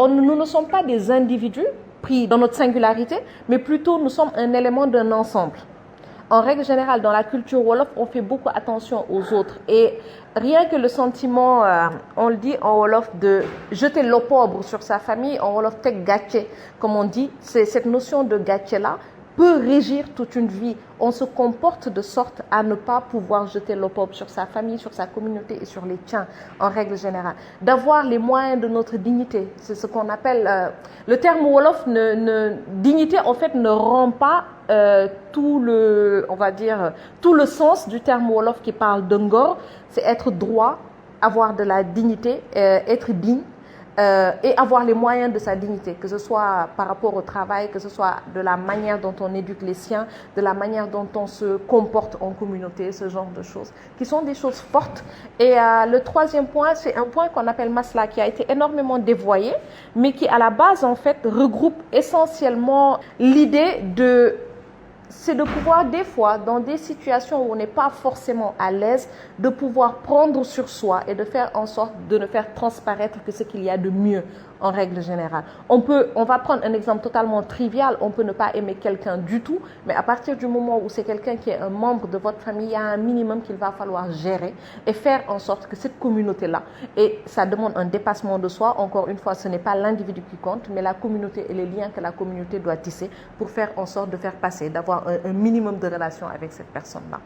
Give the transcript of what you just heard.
nous ne sommes pas des individus pris dans notre singularité, mais plutôt nous sommes un élément d'un ensemble. En règle générale, dans la culture Wolof, on fait beaucoup attention aux autres. Et rien que le sentiment, on le dit en Wolof, de jeter l'opprobre sur sa famille, en Wolof, tek gatché, comme on dit, c'est cette notion de gatché-là peut régir toute une vie. On se comporte de sorte à ne pas pouvoir jeter l'opprobre sur sa famille, sur sa communauté et sur les tiens, en règle générale. D'avoir les moyens de notre dignité. C'est ce qu'on appelle... le terme Wolof, dignité, en fait, ne rend pas tout le sens du terme Wolof qui parle de ngor. C'est être droit, avoir de la dignité, être digne. Et avoir les moyens de sa dignité, que ce soit par rapport au travail, que ce soit de la manière dont on éduque les siens, de la manière dont on se comporte en communauté, ce genre de choses, qui sont des choses fortes. Et le troisième point, c'est un point qu'on appelle Masla, qui a été énormément dévoyé, mais qui à la base, en fait, regroupe essentiellement l'idée c'est de pouvoir, des fois, dans des situations où on n'est pas forcément à l'aise, de pouvoir prendre sur soi et de faire en sorte de ne faire transparaître que ce qu'il y a de mieux en règle générale. On va prendre un exemple totalement trivial, on peut ne pas aimer quelqu'un du tout, mais à partir du moment où c'est quelqu'un qui est un membre de votre famille, il y a un minimum qu'il va falloir gérer et faire en sorte que cette communauté-là, et ça demande un dépassement de soi, encore une fois, ce n'est pas l'individu qui compte, mais la communauté et les liens que la communauté doit tisser pour faire en sorte de faire passer, d'avoir un minimum de relation avec cette personne-là.